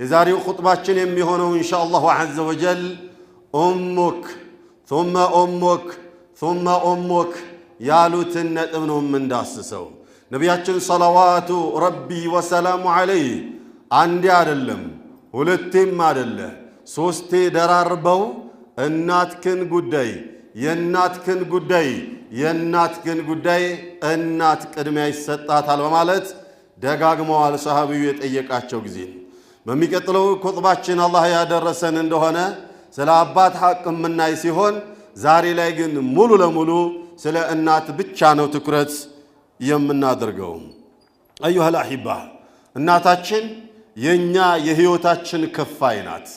የዛሬው ኹጥባችን የሚሆነው ኢንሻአላሁ ዐዘ ወጀል ኡሙክ ثم ኡሙክ ثم ኡሙክ ያሉትን ነጥብ ነው የምንዳስሰው። ነቢያችን ሰለዋቱ ረቢ ወሰላሙ ዐለይህ አንዴ አይደለም ሁለቴም አይደለ ሶስቴ ደራርበው እናትክን ጉዳይ እናት ቅድሚያ ይሰጣታል በማለት ደጋግመዋል ሰሃቢው የጠየቃቸው ጊዜ። በሚቀጥለው ኹጥባችን አላህ ያደረሰን እንደሆነ ስለ አባት ሐቅ የምናይ ሲሆን ዛሬ ላይ ግን ሙሉ ለሙሉ ስለ እናት ብቻ ነው ትኩረት የምናደርገው። አዩሃ አልአሂባ እናታችን የኛ የህይወታችን ክፋይ ናት።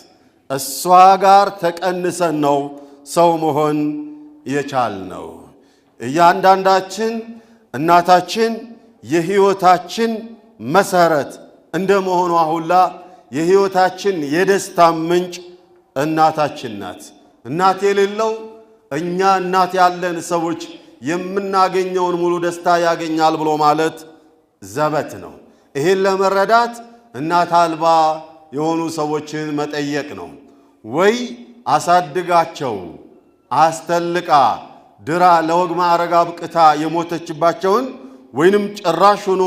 እሷ ጋር ተቀንሰን ነው ሰው መሆን የቻልነው። እያንዳንዳችን እናታችን የህይወታችን መሰረት እንደመሆኗ ሁላ የህይወታችን የደስታ ምንጭ እናታችን ናት። እናት የሌለው እኛ እናት ያለን ሰዎች የምናገኘውን ሙሉ ደስታ ያገኛል ብሎ ማለት ዘበት ነው። ይሄን ለመረዳት እናት አልባ የሆኑ ሰዎችን መጠየቅ ነው። ወይ አሳድጋቸው አስተልቃ ድራ ለወግ ማዕረግ አብቅታ የሞተችባቸውን ወይንም ጭራሽ ሆኖ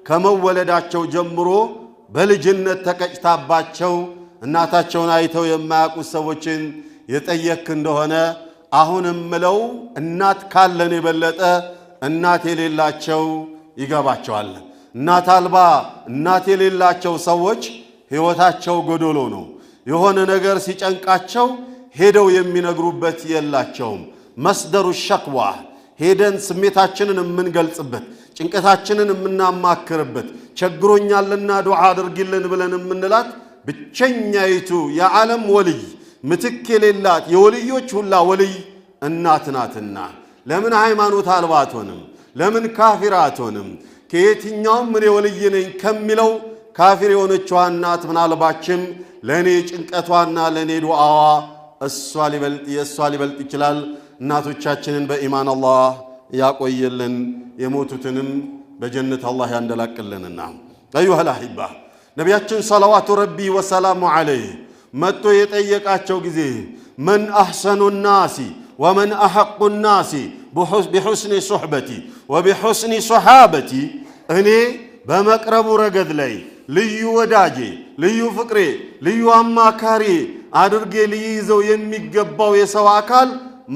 ከመወለዳቸው ጀምሮ በልጅነት ተቀጭታባቸው እናታቸውን አይተው የማያውቁ ሰዎችን የጠየክ እንደሆነ አሁንም ምለው እናት ካለን የበለጠ እናት የሌላቸው ይገባቸዋል። እናት አልባ እናት የሌላቸው ሰዎች ህይወታቸው ጎዶሎ ነው። የሆነ ነገር ሲጨንቃቸው ሄደው የሚነግሩበት የላቸውም። መስደሩ ሸክዋ ሄደን ስሜታችንን የምንገልጽበት ጭንቀታችንን የምናማክርበት ቸግሮኛልና ዱዓ አድርጊልን ብለን የምንላት ብቸኛይቱ የዓለም ወልይ ምትክ የሌላት የወልዮች ሁላ ወልይ እናት ናትና ለምን ሃይማኖት አልባ አትሆንም? ለምን ካፊር አትሆንም? ከየትኛውም እኔ ወልይ ነኝ ከሚለው ካፊር የሆነችዋ እናት ምናልባችም ለእኔ ጭንቀቷና ለእኔ ዱዓዋ የእሷ ሊበልጥ ይችላል። እናቶቻችንን በኢማን አላህ ያቆየልን፣ የሞቱትንም በጀነት አላህ ያንደላቅልንና። አዩሃ አልአሂባ ነቢያችን ሰለዋቱ ረቢ ወሰላሙ ዐለይህ መጥቶ የጠየቃቸው ጊዜ መን አሕሰኑ ናሲ ወመን አሐቁ ናሲ ቢሑስኒ ሱሕበቲ ወቢሑስኒ ሶሓበቲ እኔ በመቅረቡ ረገድ ላይ ልዩ ወዳጄ፣ ልዩ ፍቅሬ፣ ልዩ አማካሪ አድርጌ ልይዘው የሚገባው የሰው አካል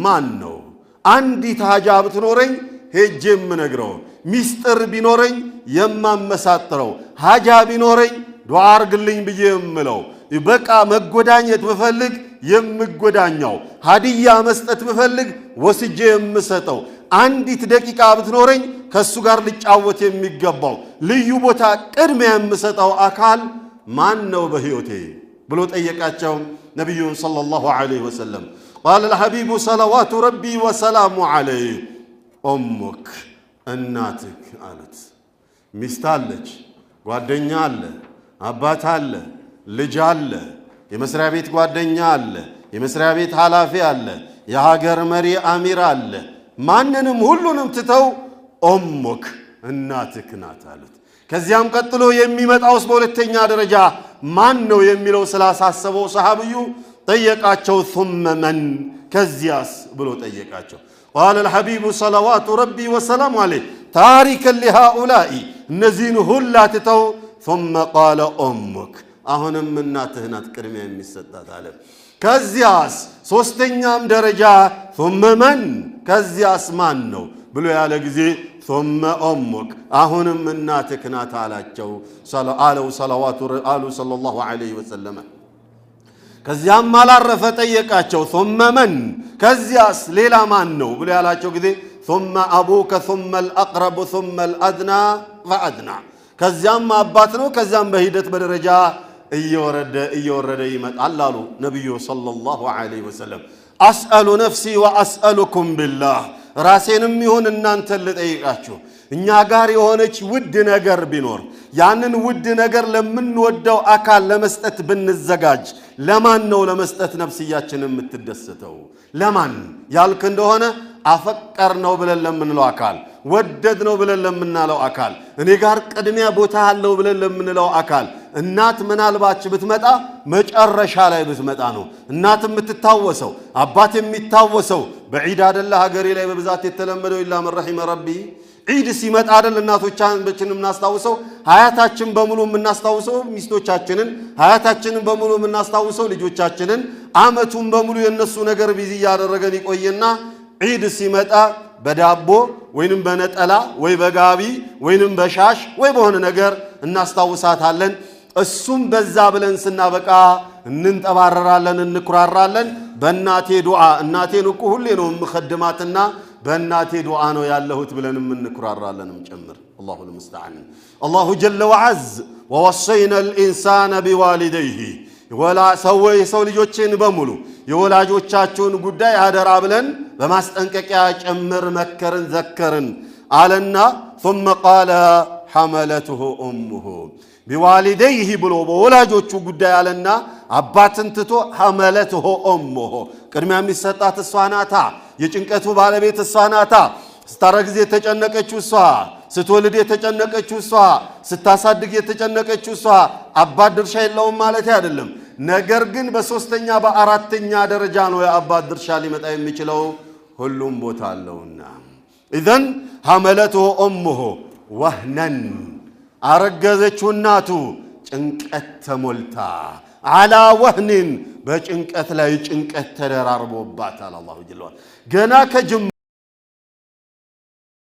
ማን ነው? አንዲት ሀጃ ብትኖረኝ ሄጄ የምነግረው፣ ሚስጥር ቢኖረኝ የማመሳጥረው፣ ሀጃ ቢኖረኝ ዱዓ አርግልኝ ብዬ የምለው፣ በቃ መጎዳኘት ብፈልግ የምጎዳኛው፣ ሀዲያ መስጠት ብፈልግ ወስጄ የምሰጠው፣ አንዲት ደቂቃ ብትኖረኝ ከሱ ጋር ልጫወት የሚገባው ልዩ ቦታ ቅድሚያ የምሰጠው አካል ማን ነው በህይወቴ ብሎ ጠየቃቸው ነብዩን ሰለላሁ ዐለይሂ ወሰለም። ቃለ الحبيب صلوات ربي وسلام عليه ኡሙክ እናትክ አሉት። ሚስት አለች፣ ጓደኛ አለ፣ አባት አለ፣ ልጅ አለ፣ የመስሪያ ቤት ጓደኛ አለ፣ የመስሪያ ቤት ኃላፊ አለ፣ የሀገር መሪ አሚር አለ። ማንንም ሁሉንም ትተው ኡሙክ እናትክ ናት አሉት። ከዚያም ቀጥሎ የሚመጣውስ በሁለተኛ ደረጃ ማን ነው የሚለው ስላሳሰበው ሰሃቢዩ ጠየቃቸው። ثم من ከዚያስ ብሎ ጠየቃቸው። قال الحبيب صلوات ربي وسلام عليه تاركا لهؤلاء እነዚህን ሁላ ትተው ثم قال ኡሙክ አሁንም እናትህ ናት ቅድሚያ የሚሰጣት አለ። ከዚያስ ሶስተኛም ደረጃ ثم من ከዚያስ ማን ነው ብሎ ያለ ጊዜ ثم ኡሙክ አሁንም እናትህ ናት አላቸው። ሰለላሁ ዐለይሂ ወሰለም ከዚያም አላረፈ ጠየቃቸው። ثم من ከዚያስ ሌላ ማን ነው ብሎ ያላቸው ጊዜ ثم أبوك ثم الأقرب ثم الأدنى فأدنى ከዚያም አባት ነው። ከዚያም በሂደት በደረጃ እየወረደ ይመጣል አሉ ነብዩ ሰለላሁ ዐለይሂ ወሰለም። أسأل نفسي وأسألكم بالله ራሴንም ይሁን እናንተን ልጠይቃችሁ እኛ ጋር የሆነች ውድ ነገር ቢኖር ያንን ውድ ነገር ለምንወደው አካል ለመስጠት ብንዘጋጅ ለማን ነው ለመስጠት ነፍስያችን የምትደሰተው? ለማን ያልክ እንደሆነ አፈቀር ነው ብለን ለምንለው አካል ወደድ ነው ብለን ለምንለው አካል እኔ ጋር ቅድሚያ ቦታ አለው ብለን ለምንለው አካል እናት ምናልባች ብትመጣ መጨረሻ ላይ ብትመጣ ነው እናት የምትታወሰው አባት የሚታወሰው በዒድ አይደለ ሀገሬ ላይ በብዛት የተለመደው ኢላ መን ረሒመ ረቢ ዒድ ሲመጣ አይደል እናቶቻችንን እናስታውሰው ሀያታችን በሙሉ እናስታውሰው ሚስቶቻችንን ሀያታችንን በሙሉ እናስታውሰው ልጆቻችንን አመቱን በሙሉ የነሱ ነገር ቢዚ ያደረገን ይቆየና ዒድ ሲመጣ በዳቦ ወይንም በነጠላ ወይ በጋቢ ወይንም በሻሽ ወይ በሆነ ነገር እናስታውሳታለን እሱም በዛ ብለን ስናበቃ እንንጠባረራለን እንኩራራለን በእናቴ ዱዓ እናቴን እኮ ሁሌ ነው ምخدማትና በእናቴ ዱዓ ነው ያለሁት ብለን እንኩራራለንም ጭምር الله المستعان الله جل وعز ووصينا الانسان بوالديه ولا سوي ሰው ልጆችን በሙሉ የወላጆቻቸውን ጉዳይ አደራ ብለን በማስጠንቀቂያ ጭምር መከርን ዘከርን አለና ثم قال حملته امه بوالديه ብሎ በወላጆቹ ጉዳይ አለና አባትን ትቶ حملته امه ቅድሚያ የሚሰጣት እሷ ናታ የጭንቀቱ ባለቤት እሷ ናታ ስታረግዝ የተጨነቀችው እሷ ስትወልድ የተጨነቀችው እሷ ስታሳድግ የተጨነቀችው እሷ አባት ድርሻ የለውም ማለት አይደለም ነገር ግን በሶስተኛ በአራተኛ ደረጃ ነው የአባት ድርሻ ሊመጣ የሚችለው ሁሉም ቦታ አለውና اذن حملته امه وهنا አረገዘችው እናቱ ጭንቀት ተሞልታ على وهن በጭንቀት ላይ ጭንቀት ተደራርቦባታል አላሁ ጀለ ገና ከጅም